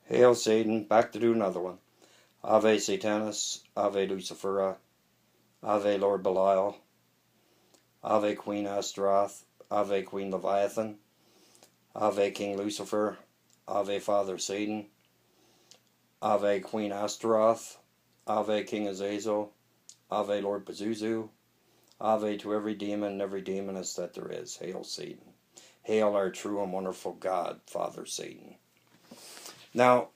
Hail Satan, back to do another one. Ave Satanas, Ave Luciferi, Ave Lord Belial, Ave Queen Astaroth, Ave Queen Leviathan, Ave King Lucifer, Ave Father Satan, Ave Queen Astaroth, Ave King Azazel, Ave Lord Pazuzu, Ave to every demon and every demoness that there is. Hail Satan. Hail our true and wonderful God, Father Satan. Now,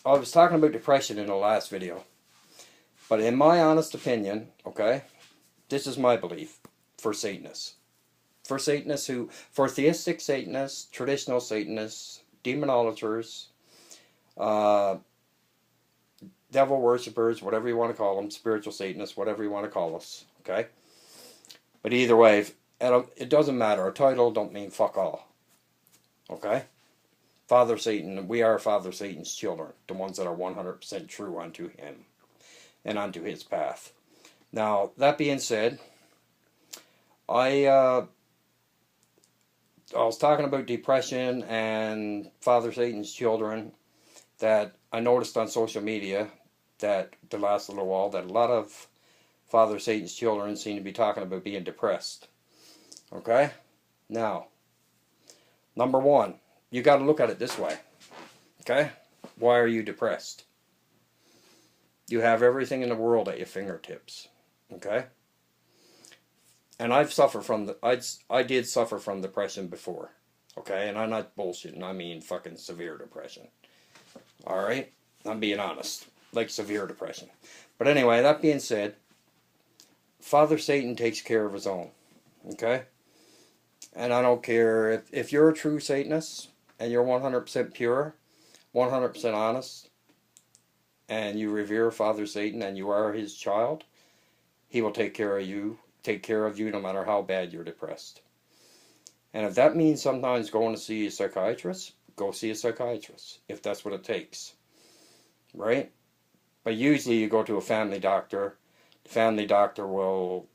I was talking about depression in the last video, but in my honest opinion, okay, this is my belief for Satanists. For Satanists for theistic Satanists, traditional Satanists, demonolators, devil worshippers, whatever you want to call them, spiritual Satanists, whatever you want to call us, okay? But either way, it doesn't matter. A title don't mean fuck all, okay? Father Satan, we are Father Satan's children, the ones that are 100% true unto him and unto his path. Now, that being said, I was talking about depression and Father Satan's children, that I noticed on social media that the last little while that a lot of Father Satan's children seem to be talking about being depressed. Okay? Now, number one, you got to look at it this way. Okay? Why are you depressed? You have everything in the world at your fingertips. Okay? And I've suffered from I did suffer from depression before. Okay? And I'm not bullshitting. I mean fucking severe depression. Alright? I'm being honest. Like severe depression. But anyway, that being said, Father Satan takes care of his own. Okay? And I don't care if you're a true Satanist and you're 100% pure, 100% honest, and you revere Father Satan and you are his child, he will take care of you no matter how bad you're depressed. And if that means sometimes going to see a psychiatrist, go see a psychiatrist, if that's what it takes. Right? But usually you go to a family doctor. The family doctor will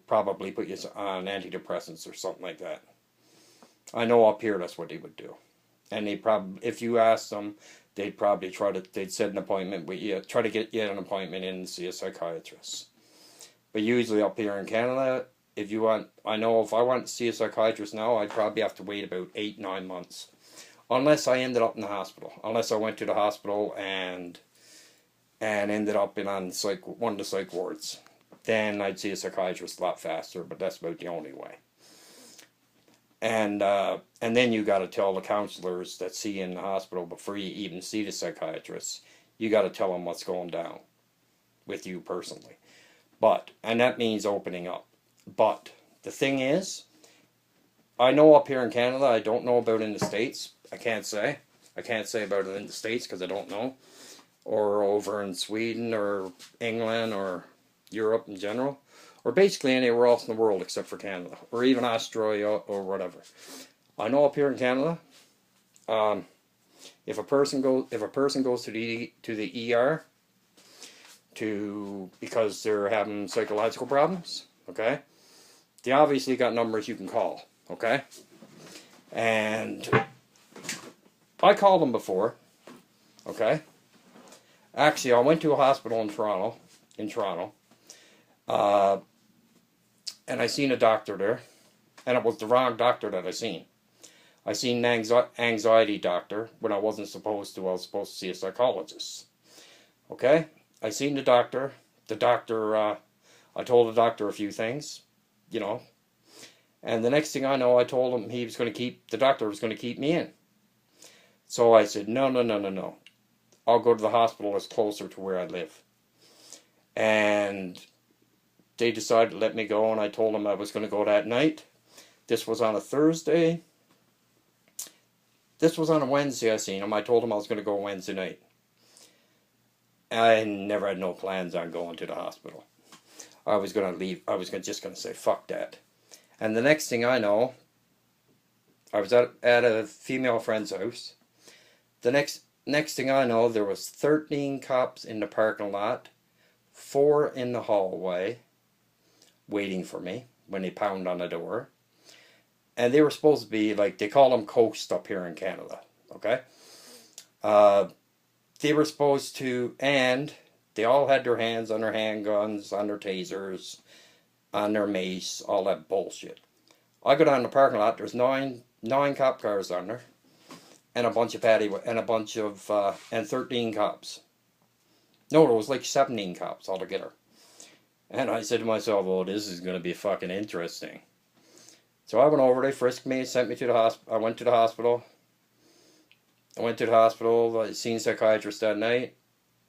probably put you on antidepressants or something like that. I know up here that's what they would do. And they probably, if you ask them, they'd probably they'd set an appointment with you, try to get you an appointment in to see a psychiatrist. But usually up here in Canada, I know if I want to see a psychiatrist now, I'd probably have to wait about 8-9 months. Unless I ended up in the hospital. Unless I went to the hospital and ended up on one of the psych wards. Then I'd see a psychiatrist a lot faster, but that's about the only way. And then you got to tell the counselors that see you in the hospital before you even see the psychiatrist, you got to tell them what's going down with you personally. And that means opening up. But the thing is, I know up here in Canada, I don't know about in the States. I can't say about it in the States because I don't know. Or over in Sweden or England or Europe in general. Or basically anywhere else in the world except for Canada. Or even Australia or whatever. I know up here in Canada, if a person goes to the ER because they're having psychological problems, okay? They obviously got numbers you can call, okay? And I called them before, okay? Actually, I went to a hospital in Toronto, and I seen a doctor there, and it was the wrong doctor that I seen. I seen an anxiety doctor when I wasn't supposed to. I was supposed to see a psychologist. Okay? I seen the doctor. I told the doctor a few things, you know. And the next thing I know, I told him the doctor was going to keep me in. So I said, no. I'll go to the hospital that's closer to where I live. And they decided to let me go, and I told them I was going to go that night. This was on a Thursday. This was on a Wednesday I seen him. I told him I was going to go Wednesday night. I never had no plans on going to the hospital. I was going to leave. I was just going to say, fuck that. And the next thing I know, I was at a female friend's house. The next thing I know, there was 13 cops in the parking lot, 4 in the hallway, waiting for me when they pound on the door. And they were supposed to be, like, they call them coast up here in Canada, okay? They were supposed to, and they all had their hands on their handguns, on their tasers, on their mace, all that bullshit. I go down in the parking lot. There's nine cop cars on there, and a bunch of and 13 cops. No, there was like 17 cops altogether. And I said to myself, "Oh, this is going to be fucking interesting." So I went over. They frisked me, sent me to the hospital. I went to the hospital. I seen a psychiatrist that night.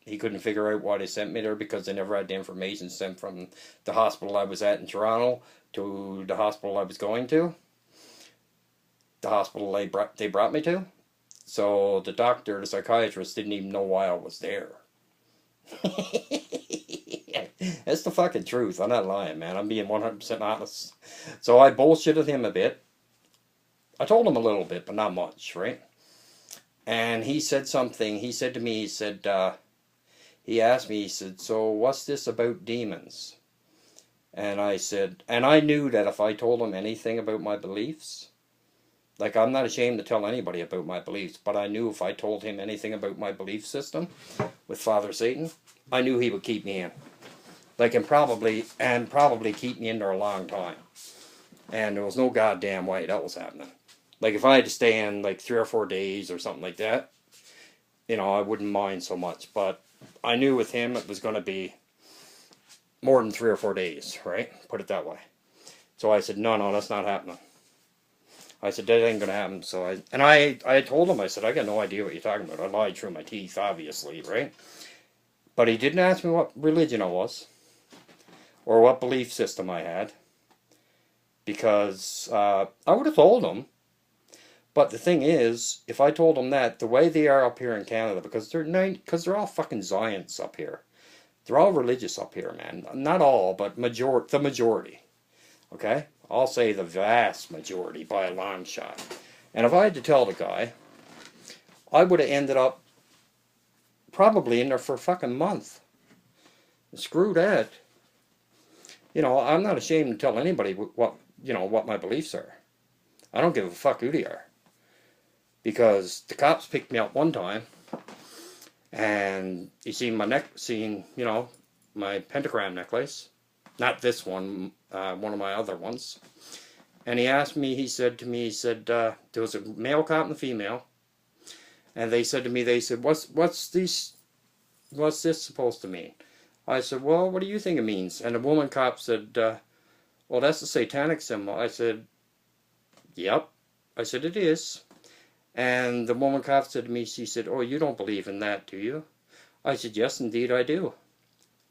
He couldn't figure out why they sent me there because they never had the information sent from the hospital I was at in Toronto to the hospital I was going to. The hospital they brought me to. So the psychiatrist, didn't even know why I was there. That's the fucking truth. I'm not lying, man. I'm being 100% honest. So I bullshitted him a bit. I told him a little bit, but not much, right? And he said something. He said to me, he asked me, he said, "So what's this about demons?" And I said, and I knew that if I told him anything about my beliefs, like I'm not ashamed to tell anybody about my beliefs, but I knew if I told him anything about my belief system with Father Satan, I knew he would keep me in. Like, and probably keep me in there a long time. And there was no goddamn way that was happening. Like, if I had to stay in, like, 3 or 4 days or something like that, you know, I wouldn't mind so much. But I knew with him it was going to be more than 3 or 4 days, right? Put it that way. So I said, no, that's not happening. I said, that ain't going to happen. So I told him, I said, I got no idea what you're talking about. I lied through my teeth, obviously, right? But he didn't ask me what religion I was or what belief system I had, because I would have told him. But the thing is, if I told them that, the way they are up here in Canada, because they're all fucking Zions up here. They're all religious up here, man. Not all, but the majority. Okay? I'll say the vast majority by a long shot. And if I had to tell the guy, I would have ended up probably in there for a fucking month. Screw that. You know, I'm not ashamed to tell anybody what my beliefs are. I don't give a fuck who they are. Because the cops picked me up one time, and he seen my pentagram necklace, not this one, one of my other ones, and he asked me, he said, there was a male cop and a female, and they said, what's this supposed to mean? I said, well, what do you think it means? And the woman cop said, well, that's the satanic symbol. I said, yep. I said, it is. And the woman cop said to me, she said, oh, you don't believe in that, do you? I said, yes, indeed I do.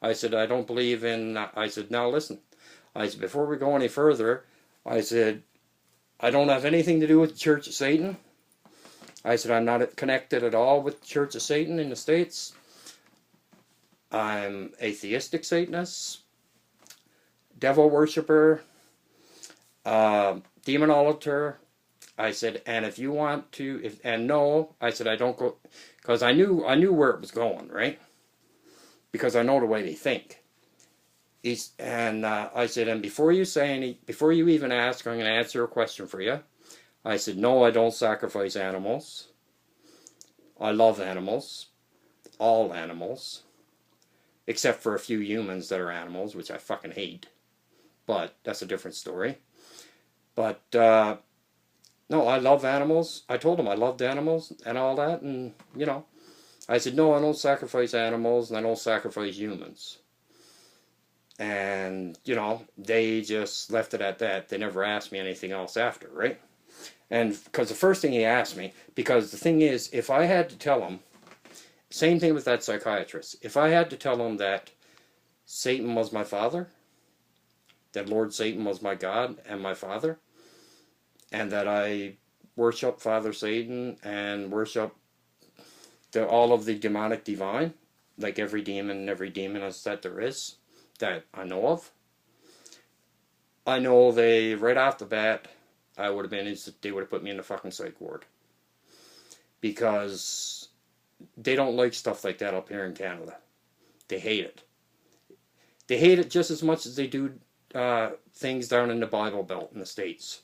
I said, I don't believe in, I said, now listen. I said, before we go any further, I said, I don't have anything to do with the Church of Satan. I said, I'm not connected at all with the Church of Satan in the States. I'm a theistic Satanist, devil worshipper, demonolator. I said, and if you want to, I said, I don't go, because I knew where it was going, right? Because I know the way they think. I said, and before you even ask, I'm going to answer a question for you. I said, no, I don't sacrifice animals. I love animals, all animals, except for a few humans that are animals, which I fucking hate. But that's a different story. But, no, I love animals. I told him I loved animals and all that, and, you know. I said, no, I don't sacrifice animals, and I don't sacrifice humans. And, you know, they just left it at that. They never asked me anything else after, right? And, because the first thing he asked me, because the thing is, if I had to tell him, same thing with that psychiatrist, if I had to tell him that Satan was my father, that Lord Satan was my God and my father, and that I worship Father Satan and worship all of the demonic divine, like every demon and every demoness that there is, that I know of. I know right off the bat, they would have put me in the fucking psych ward. Because they don't like stuff like that up here in Canada. They hate it. They hate it just as much as they do things down in the Bible Belt in the States.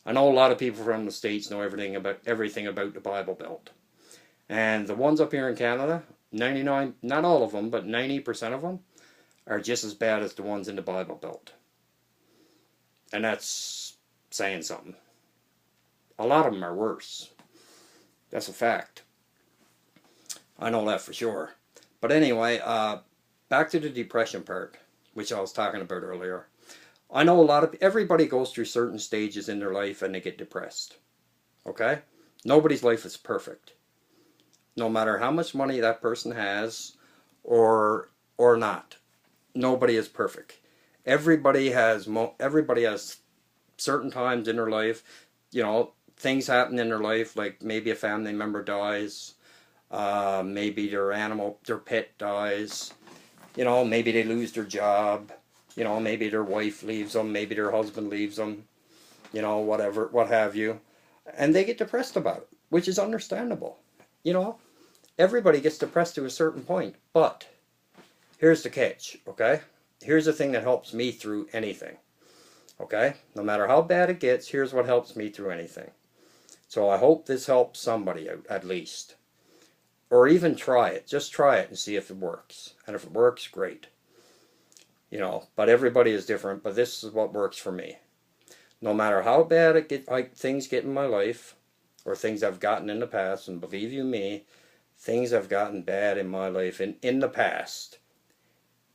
I know a lot of people from the States know everything about the Bible Belt. And the ones up here in Canada, 99, not all of them, but 90% of them are just as bad as the ones in the Bible Belt. And that's saying something. A lot of them are worse. That's a fact. I know that for sure. But anyway, back to the depression part, which I was talking about earlier. I know everybody goes through certain stages in their life and they get depressed. Okay? Nobody's life is perfect. No matter how much money that person has or not. Nobody is perfect. Everybody has certain times in their life, you know, things happen in their life, like maybe a family member dies, maybe their pet dies, you know, maybe they lose their job, you know, maybe their wife leaves them, maybe their husband leaves them, you know, whatever, what have you. And they get depressed about it, which is understandable. You know, everybody gets depressed to a certain point, but here's the catch, okay? Here's the thing that helps me through anything, okay? No matter how bad it gets, here's what helps me through anything. So I hope this helps somebody out, at least. Or even try it. Just try it and see if it works. And if it works, great. You know, but everybody is different, but this is what works for me. No matter how bad things get in my life, or things I've gotten in the past, and believe you me, things have gotten bad in my life in the past.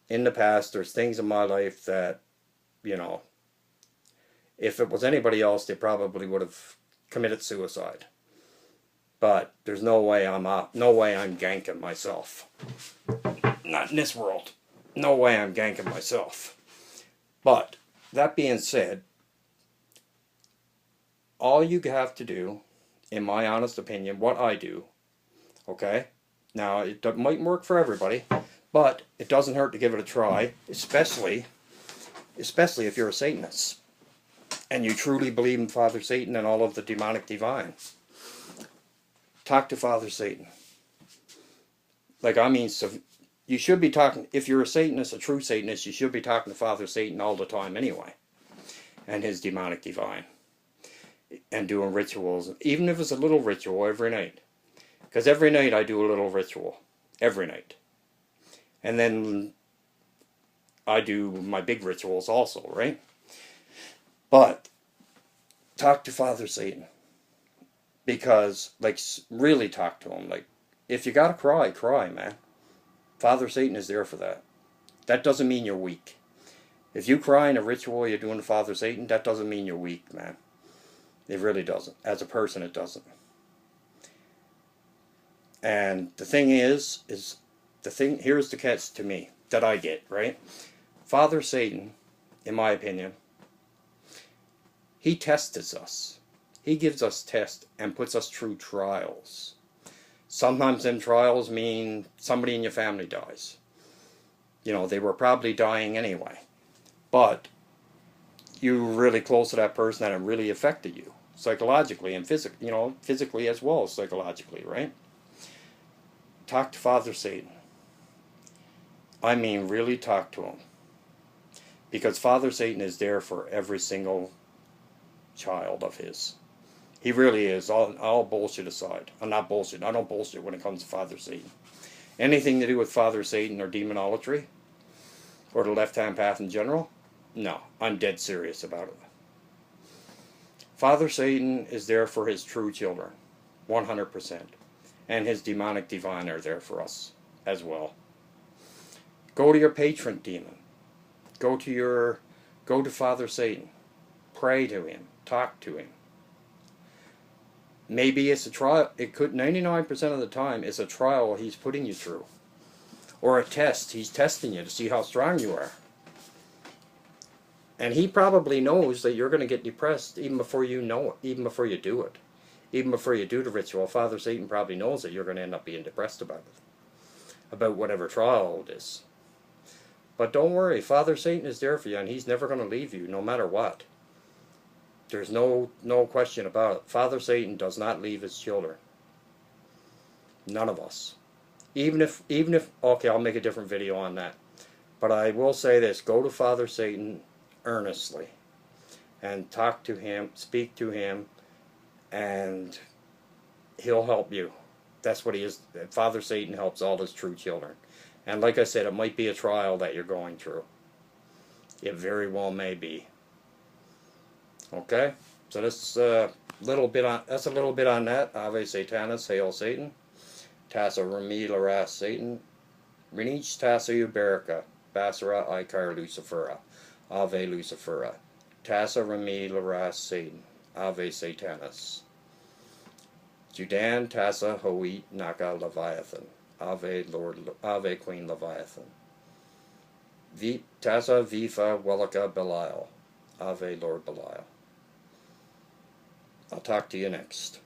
In the past, there's things in my life that, you know, if it was anybody else, they probably would have committed suicide. But there's no way I'm ganking myself. Not in this world. No way I'm ganking myself. But that being said, all you have to do, in my honest opinion, what I do, okay? Now, it might work for everybody, but it doesn't hurt to give it a try, especially if you're a Satanist and you truly believe in Father Satan and all of the demonic divine. Talk to Father Satan. Like, I mean, so you should be talking, if you're a Satanist, a true Satanist, you should be talking to Father Satan all the time anyway. And his demonic divine. And doing rituals, even if it's a little ritual every night. Because every night I do a little ritual. Every night. And then I do my big rituals also, right? But talk to Father Satan. Because, like, really talk to him. Like, if you gotta cry, cry, man. Father Satan is there for that. That doesn't mean you're weak. If you cry in a ritual you're doing to Father Satan, that doesn't mean you're weak, man. It really doesn't. As a person, it doesn't. And the thing is here's the catch to me, that I get, right? Father Satan, in my opinion, he tests us. He gives us tests and puts us through trials. Sometimes them trials mean somebody in your family dies. You know, they were probably dying anyway. But you were really close to that person and it really affected you. Psychologically and physically as well as psychologically, right? Talk to Father Satan. I mean, really talk to him. Because Father Satan is there for every single child of his. He really is, all bullshit aside. I'm not bullshit. I don't bullshit when it comes to Father Satan. Anything to do with Father Satan or demonolatry, or the left-hand path in general, no, I'm dead serious about it. Father Satan is there for his true children, 100%. And his demonic divine are there for us as well. Go to your patron demon. Go to Father Satan. Pray to him. Talk to him. Maybe it's a trial. It could, 99% of the time, it's a trial he's putting you through. Or a test. He's testing you to see how strong you are. And he probably knows that you're going to get depressed even before you know it, even before you do it. Even before you do the ritual, Father Satan probably knows that you're going to end up being depressed about it. About whatever trial it is. But don't worry, Father Satan is there for you and he's never going to leave you, no matter what. There's no question about it. Father Satan does not leave his children. None of us. Even if, okay, I'll make a different video on that. But I will say this, go to Father Satan earnestly. And talk to him, speak to him, and he'll help you. That's what he is. Father Satan helps all his true children. And like I said, it might be a trial that you're going through. It very well may be. Okay? So that's a little bit on that. Ave Satanas, hail Satan. Tassa Remi Laras Satan. Renich Tassa Uberica. Basara Icar Lucifera. Ave Lucifera. Tassa Remi Laras Satan. Ave Satanas. Judan Tassa Hoit Naka Leviathan. Ave Queen Leviathan. Tassa Vifa Welika Belial. Ave Lord Belial. I'll talk to you next.